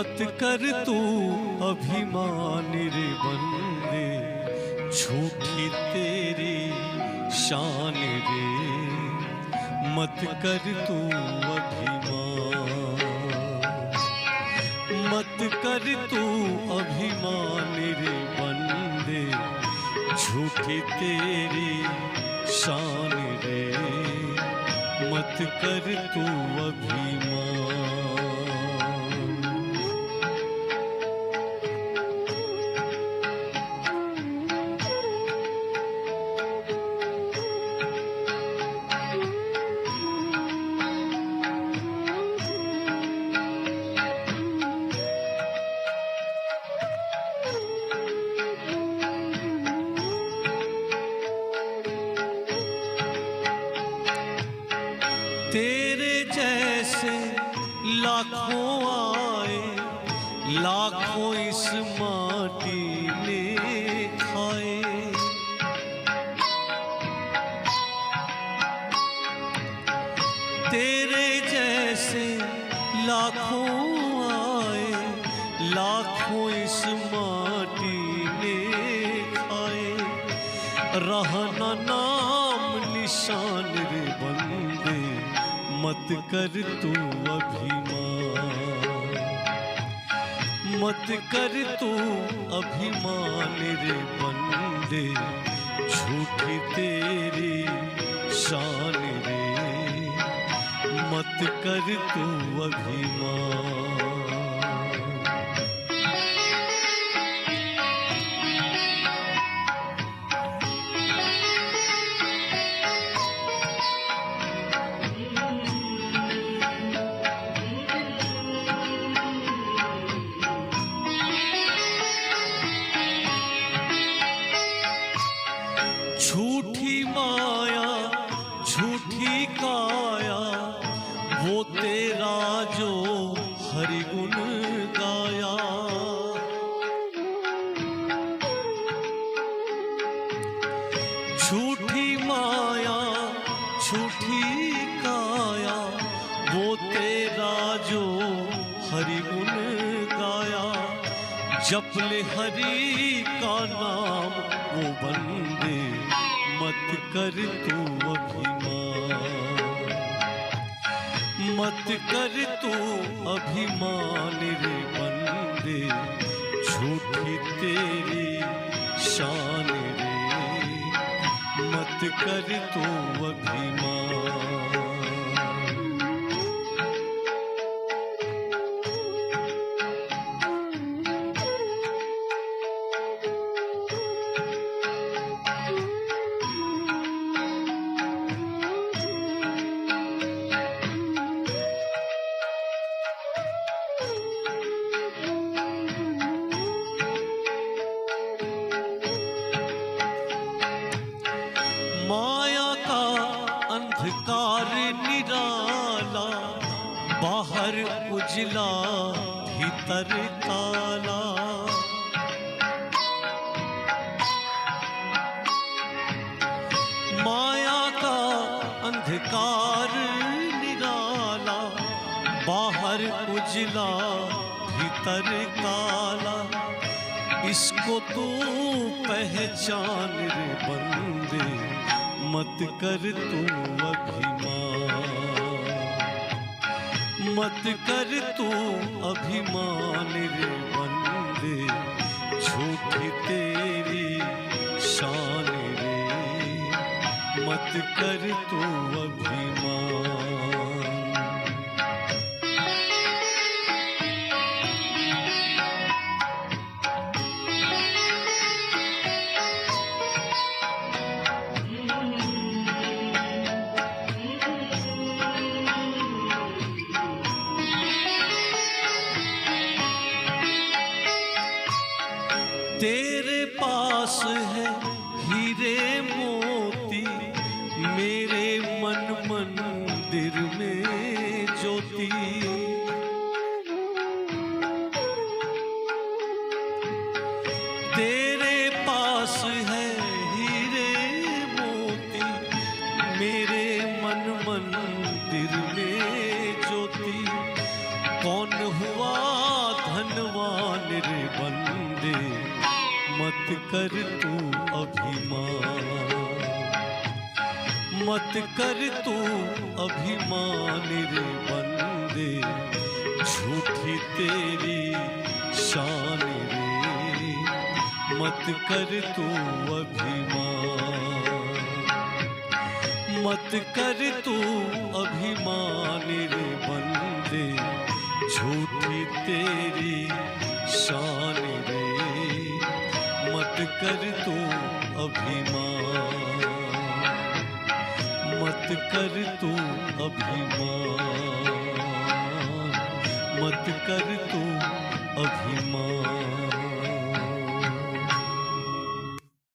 मत कर तू अभिमान रे बंदे, झूठी तेरी शान रे। मत कर तू अभिमान, मत कर तू अभिमान रे बंदे, झूठी तेरी शान रे। मत कर तू अभिमान। तेरे जैसे लाखों आए, लाखों इस माटी में खाए। तेरे जैसे लाखों आए, लाखों इस माटी में खाए। रहना नाम निशान रे बंदे, मत कर तू अभिमान, मत कर तू अभिमान रे बंदे, झूठी तेरी शान रे। मत कर तू अभिमान। झूठी माया झूठी काया, वो तेरा जो हरि गुण गाया। झूठी माया झूठी काया, वो तेरा जो हरि गुण गाया। जप ले हरि का नाम वो बंदे, मत कर तू अभिमान, मत कर तू अभिमान रे बंदे, झूठी तेरी शान रे। मत कर तू अभिमान। माया का अंधकार निराला, बाहर उजला भीतर काला। माया का अंधकार निराला, बाहर उजला भीतर काला। इसको तू पहचान रे बंदे, मत कर तू अभिमान, मत कर तू अभिमान रे बंदे, झूठी तेरी शान रे। मत कर तू अभिमान। तेरे पास है हीरे मोती, मेरे मन मंदिर में ज्योति। तेरे पास है हीरे मोती, मेरे मन मंदिर में ज्योति। कौन हुआ कर तू अभिमान, मत कर तू अभिमान रे बंदे, झूठी तेरी शान रे, मत कर तू अभिमान, मत कर तू अभिमान रे बंदे, झूठी तेरी शान रे, मत कर तू अभिमान, मत कर तू अभिमान, मत कर तू अभिमान।